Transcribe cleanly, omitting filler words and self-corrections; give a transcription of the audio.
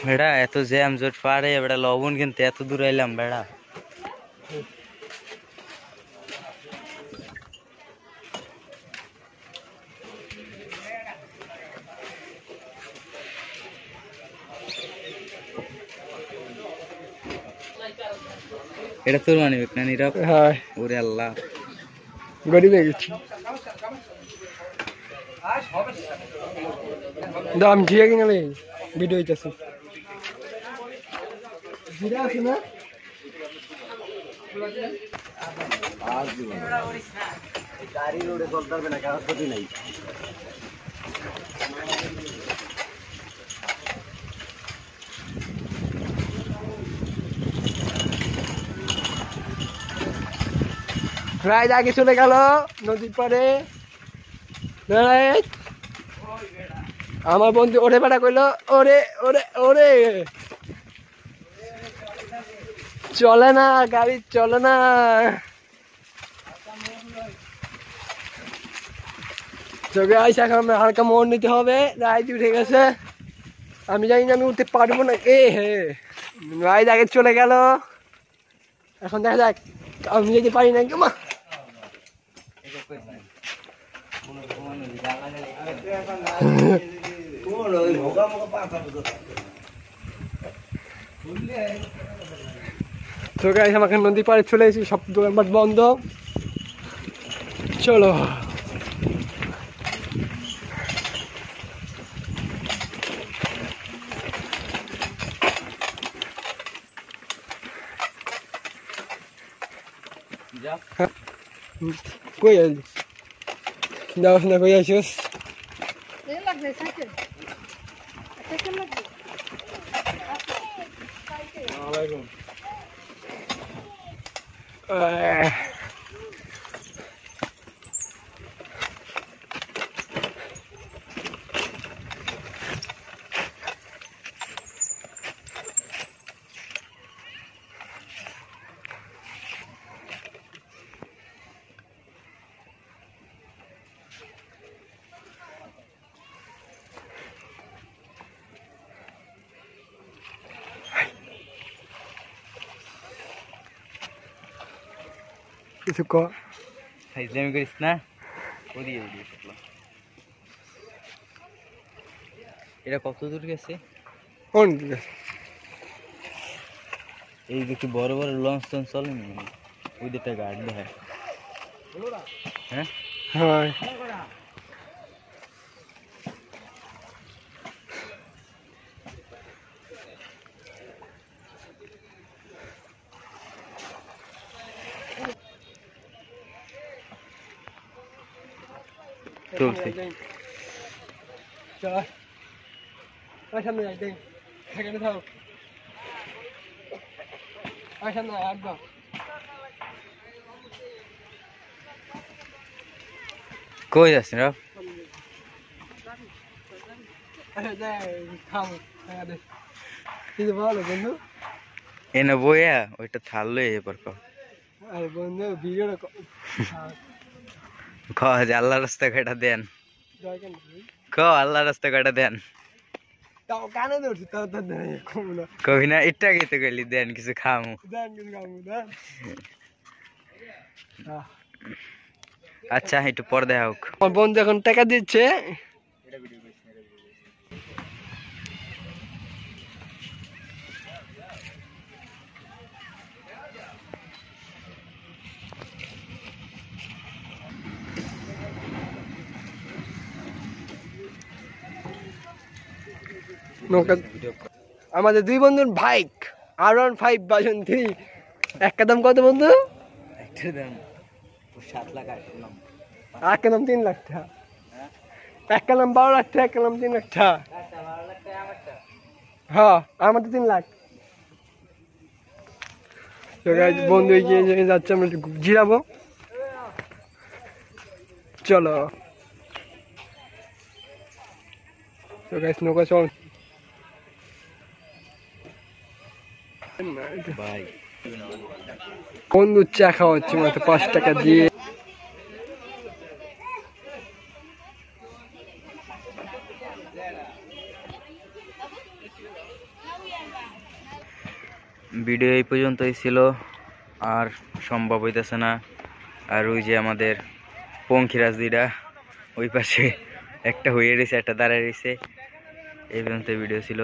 বেড়া এত জ্যাম জোট পারে বেড়া লবণ কিনতে এত দূর আইলাম বেড়া। এটা তোর মানে না নীরব? হ্যাঁ। ওরে আল্লাহ গরিব হয়ে গেছি। দাম ঠিক কিনা ভিডিও হইতেছে না গাড়ি রোডে চলতে হবে না, কারণ ক্ষতি নাই। রাইড আগে চলে গেল নদীর পাড়ে। আমার বন্ধু ওরে বেড়া কইলো ওরে ওরে ওরে চলে না, গাড়ি চলে না। চোখে আইসা হালকা মোড় নিতে হবে। রাইড উঠে গেছে, আমি জানি না আমি উঠতে পারবো না। হে রাইড আগে চলে গেল, এখন দেখা যাক আমি যেতে পারি না। কেমা আমাকে নদী পাড়ে চলে এসেছি, সব দোকানপাট বন্ধ। চলো কই আসিস? যাওয়াস না, কই আসিস? কিছু ফাইজলামি করিস না। এটা কত দূর গেছে? কোন এই দেখি বড় বড় লঞ্চ টঞ্চ চলে না, ওই দিকটা গাড়ি দেখায়। হ্যাঁ হ্যাঁ চলছে। সামনে যাই দেখ, সেখানে থাক। সামনে একদম কই যাচ্ছেন? বন্ধু এনে বইয়া ওইটা থাললো এবার বন্ধু ভিডিও আল্লাহ রাস্তা কাটা দেন, আল্লাহ রাস্তা কাটা দেন। কবি না এটা গেতে গেলি দেন কিছু খামু। আচ্ছা একটু পর দেখা হোক। আমার বন্ধু এখন টাকা দিচ্ছে। আমাদের দুই বন্ধুর বাইক R15 ভার্সন 3, একটা দাম কত বন্ধু? একটা দাম 7 লাখ, একটা দাম 3 লাখ টাকা, একটা দাম 12 লাখ টাকা, একটা দাম 3 লাখ টাকা। হ্যাঁ আমাদের 3 লাখ। বন্ধু এগিয়ে যাচ্ছে, আমরা একটু জিরাবো। চলো নৌকা চল। বন্ধু চা খাওয়া হচ্ছে মাত্র 5 টাকা দিয়ে। ভিডিও এই পর্যন্তই ছিল, আর সম্ভব হইতেছে না। আর ওই যে আমাদের পঙ্খিরাজ দুইটা ওই পাশে, একটা হয়ে রয়েছে একটা দাঁড়ায় রয়েছে। এই পর্যন্ত ভিডিও ছিল।